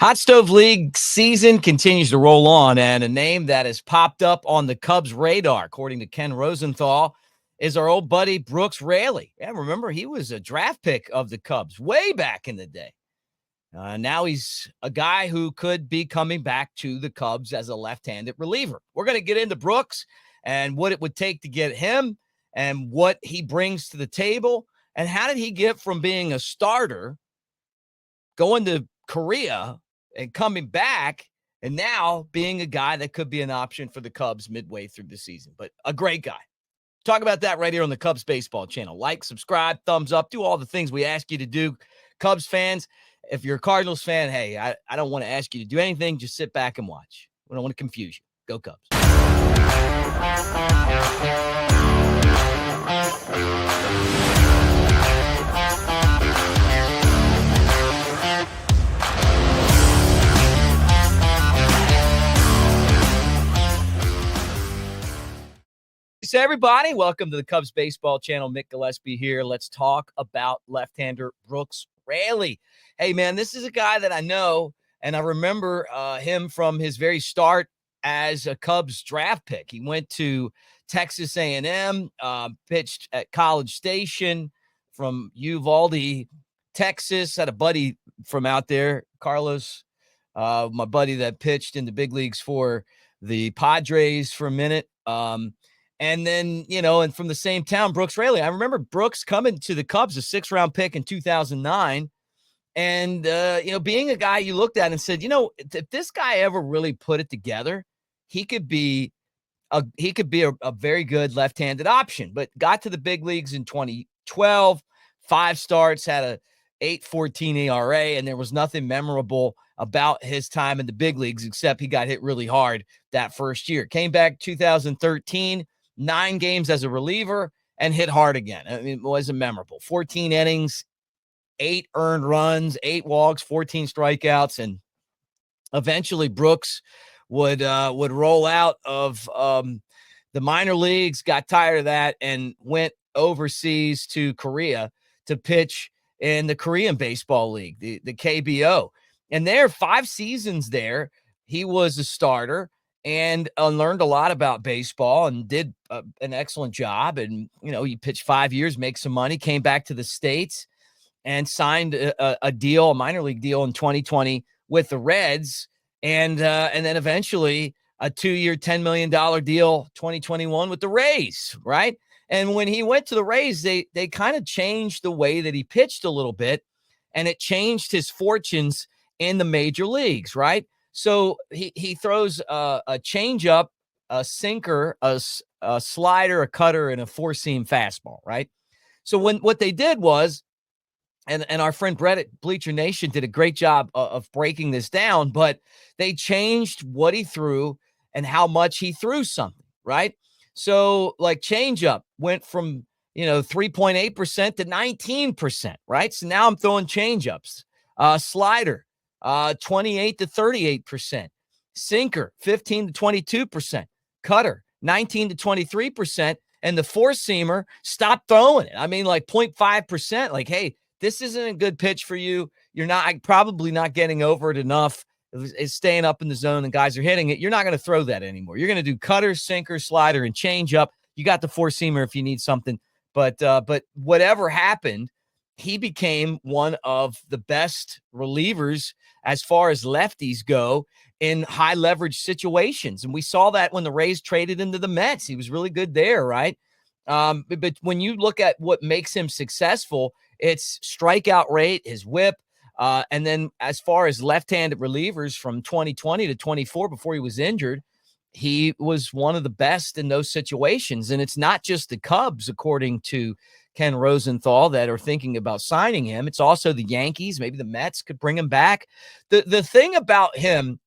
Hot Stove League season continues to roll on, and a name that has popped up on the Cubs' radar, according to Ken Rosenthal, is our old buddy Brooks Raley. Yeah, remember, he was a draft pick of the Cubs way back in the day. Now he's a guy who could be coming back to the Cubs as a left-handed reliever. We're going to get into Brooks and what it would take to get him and what he brings to the table, and how did he get from being a starter, going to Korea, and coming back, and now being a guy that could be an option for the Cubs midway through the season. But a great guy. Talk about that right here on the Cubs Baseball channel. Like, subscribe, thumbs up, do all the things we ask you to do. Cubs fans, if you're a Cardinals fan, hey, I don't want to ask you to do anything. Just sit back and watch. We don't want to confuse you. Go Cubs. So everybody, welcome to the Cubs Baseball channel. Mick Gillespie here. Let's talk about left-hander Brooks Raley. Hey, man, this is a guy that I know, and I remember him from his very start as a Cubs draft pick. He went to Texas A&M, pitched at College Station from Uvalde, Texas. Had a buddy from out there, Carlos, my buddy that pitched in the big leagues for the Padres for a minute. And then, and from the same town, Brooks Raley. I remember Brooks coming to the Cubs, a 6th-round pick in 2009. And, being a guy you looked at and said, if this guy ever really put it together, he could be a very good left-handed option. But got to the big leagues in 2012, 5 starts, had a 8.14 ERA, and there was nothing memorable about his time in the big leagues except he got hit really hard that first year. Came back 2013. 9 games as a reliever and hit hard again. I mean, it wasn't memorable. 14 innings, 8 earned runs, 8 walks, 14 strikeouts, and eventually Brooks would roll out of the minor leagues, got tired of that, and went overseas to Korea to pitch in the Korean Baseball League, the KBO. And there, 5 seasons there, he was a starter and learned a lot about baseball and did an excellent job. And, he pitched 5 years, make some money, came back to the States and signed a deal, a minor league deal in 2020 with the Reds. And then eventually a 2-year, $10 million deal, 2021 with the Rays, right? And when he went to the Rays, they kind of changed the way that he pitched a little bit, and it changed his fortunes in the major leagues, right? So he throws a changeup, a sinker, a slider, a cutter, and a 4-seam fastball, right? So what they did was, and our friend Brett at Bleacher Nation did a great job of breaking this down, but they changed what he threw and how much he threw something, right? So like changeup went from 3.8% to 19%, right? So now I'm throwing changeups. Slider, 28 to 38%, sinker, 15 to 22%, cutter, 19 to 23%, and the 4-seamer stopped throwing it. I mean, like 0.5%. Like, hey, this isn't a good pitch for you. You're probably not getting over it enough. It's staying up in the zone and guys are hitting it. You're not going to throw that anymore. You're going to do cutter, sinker, slider, and change up. You got the 4-seamer if you need something. But whatever happened, he became one of the best relievers as far as lefties go in high leverage situations. And we saw that when the Rays traded into the Mets. He was really good there, right? But when you look at what makes him successful, it's strikeout rate, his whip. And then as far as left-handed relievers from 2020 to 24 before he was injured, he was one of the best in those situations. And it's not just the Cubs, according to Ken Rosenthal, that are thinking about signing him. It's also the Yankees. Maybe the Mets could bring him back. The thing about him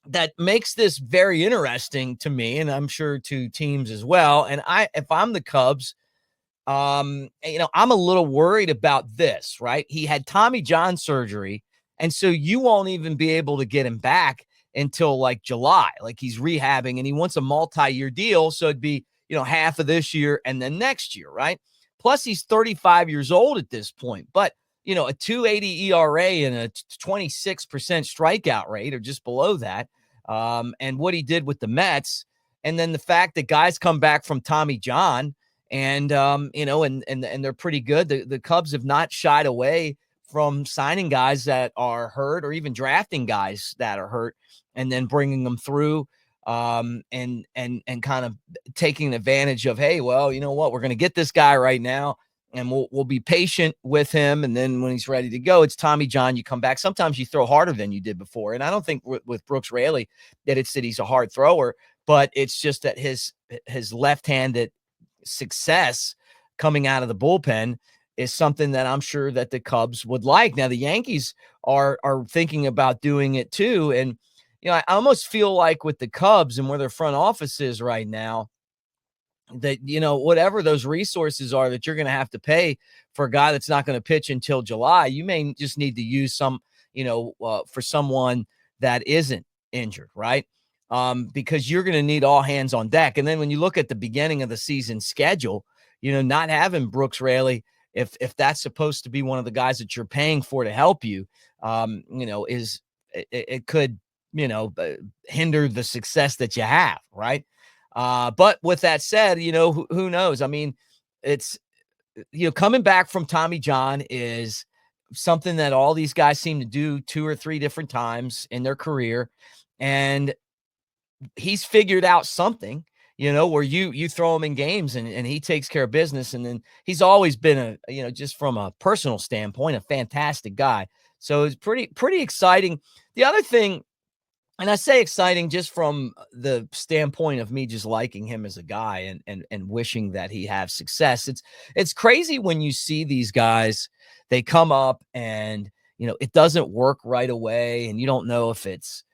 that makes this very interesting to me, and I'm sure to teams as well, and if I'm the Cubs, I'm a little worried about this, right? He had Tommy John surgery, and so you won't even be able to get him back until like July. Like, he's rehabbing, and he wants a multi-year deal, so it'd be, half of this year and then next year, right? Plus, he's 35 years old at this point. But, a 2.80 ERA and a 26% strikeout rate, or just below that. And what he did with the Mets, and then the fact that guys come back from Tommy John, and and they're pretty good. The Cubs have not shied away from signing guys that are hurt, or even drafting guys that are hurt, and then bringing them through, and kind of taking advantage of, hey, well, you know what, we're going to get this guy right now, and we'll be patient with him, and then when he's ready to go, it's Tommy John. You come back. Sometimes you throw harder than you did before, and I don't think with Brooks Raley that he's a hard thrower, but it's just that his left-handed success coming out of the bullpen is something that I'm sure that the Cubs would like. Now the Yankees are thinking about doing it too, and I almost feel like with the Cubs and where their front office is right now, that whatever those resources are that you're going to have to pay for a guy that's not going to pitch until July, you may just need to use some for someone that isn't injured, right? Because you're going to need all hands on deck. And then when you look at the beginning of the season schedule, not having Brooks Raley, if that's supposed to be one of the guys that you're paying for to help you, it could hinder the success that you have, right? But with that said, who knows? I mean, it's, coming back from Tommy John is something that all these guys seem to do 2 or 3 different times in their career. And he's figured out something, where you throw him in games and he takes care of business. And then he's always been just from a personal standpoint, a fantastic guy. So it's pretty exciting. The other thing, and I say exciting just from the standpoint of me just liking him as a guy and wishing that he have success. It's crazy when you see these guys, they come up and, it doesn't work right away. And you don't know if it's,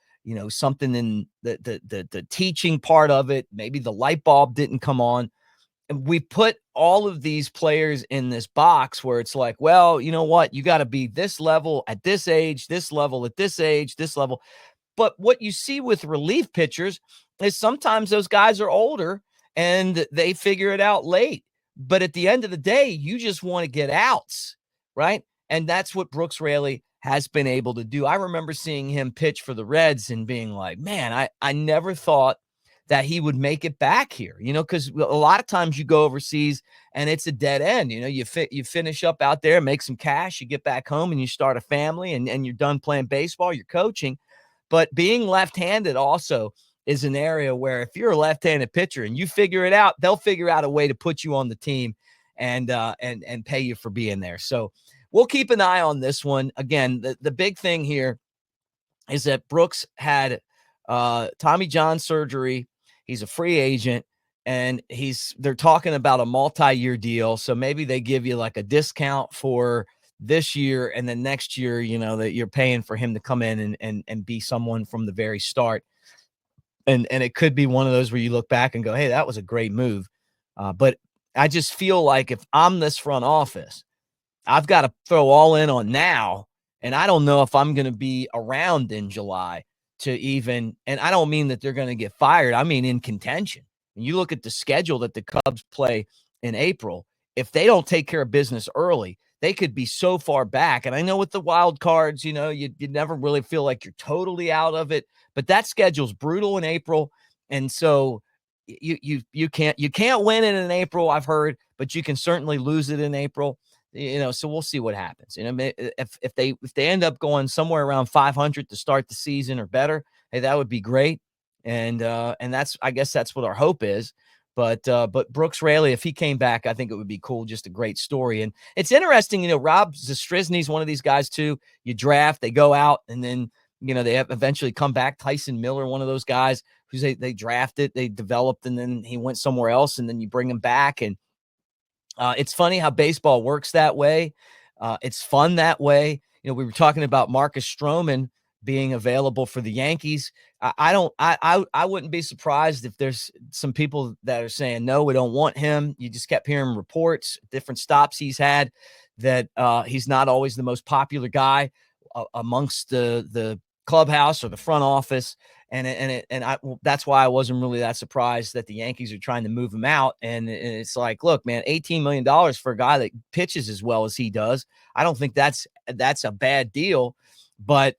something in the teaching part of it. Maybe the light bulb didn't come on. And we put all of these players in this box where it's like, well, you know what? You got to be this level at this age, this level at this age, this level. But what you see with relief pitchers is sometimes those guys are older and they figure it out late. But at the end of the day, you just want to get outs, right? And that's what Brooks Raley has been able to do. I remember seeing him pitch for the Reds and being like, man, I never thought that he would make it back here, because a lot of times you go overseas and it's a dead end. You finish up out there, make some cash, you get back home and you start a family and you're done playing baseball, you're coaching. But being left-handed also is an area where if you're a left-handed pitcher and you figure it out, they'll figure out a way to put you on the team and pay you for being there. So we'll keep an eye on this one. Again, the big thing here is that Brooks had Tommy John surgery. He's a free agent, and they're talking about a multi-year deal. So maybe they give you like a discount for this year, and then next year, that you're paying for him to come in and be someone from the very start. And it could be one of those where you look back and go, hey, that was a great move. But I just feel like if I'm this front office, I've got to throw all in on now. And I don't know if I'm going to be around in July to even, and I don't mean that they're going to get fired. I mean, in contention. And you look at the schedule that the Cubs play in April. If they don't take care of business early, they could be so far back. And I know with the wild cards, you never really feel like you're totally out of it, but that schedule's brutal in April. And so you can't win it in April, I've heard, but you can certainly lose it in April. So we'll see what happens. If they end up going somewhere around 500 to start the season or better, hey, that would be great. And I guess that's what our hope is. But Brooks Raley, if he came back, I think it would be cool. Just a great story. And it's interesting, Rob Zastryzny's one of these guys too. You draft, they go out, and then, they have eventually come back. Tyson Miller, one of those guys who they drafted, they developed, and then he went somewhere else, and then you bring him back. And it's funny how baseball works that way. It's fun that way. We were talking about Marcus Stroman being available for the Yankees. I wouldn't be surprised if there's some people that are saying, no, we don't want him. You just kept hearing reports, different stops he's had, that he's not always the most popular guy amongst the clubhouse or the front office. That's why I wasn't really that surprised that the Yankees are trying to move him out. And it's like, look, man, $18 million for a guy that pitches as well as he does. I don't think that's a bad deal, but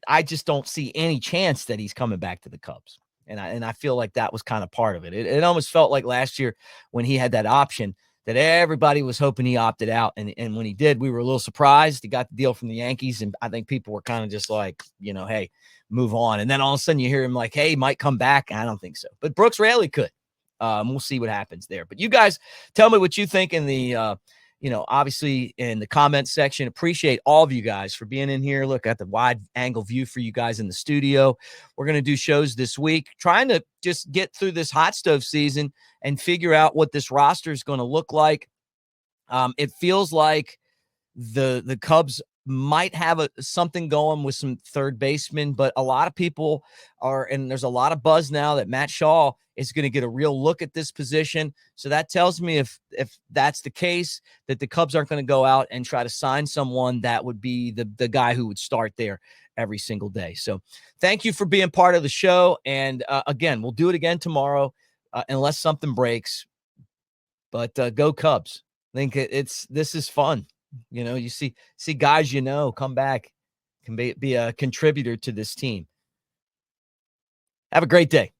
I just don't see any chance that he's coming back to the Cubs. And I feel like that was kind of part of it. It almost felt like last year when he had that option that everybody was hoping he opted out. And when he did, we were a little surprised. He got the deal from the Yankees. And I think people were kind of just like, hey, move on. And then all of a sudden you hear him like, hey, he might come back. I don't think so. But Brooks Raley could. We'll see what happens there. But you guys tell me what you think in the obviously in the comments section. Appreciate all of you guys for being in here. Look at the wide angle view for you guys in the studio. We're going to do shows this week, trying to just get through this hot stove season and figure out what this roster is going to look like. It feels like the Cubs might have something going with some third basemen, but a lot of people and there's a lot of buzz now that Matt Shaw is going to get a real look at this position. So that tells me if that's the case, that the Cubs aren't going to go out and try to sign someone that would be the guy who would start there every single day. So thank you for being part of the show. And again, we'll do it again tomorrow unless something breaks, but go Cubs. I think this is fun. You see guys, come back, can be a contributor to this team. Have a great day.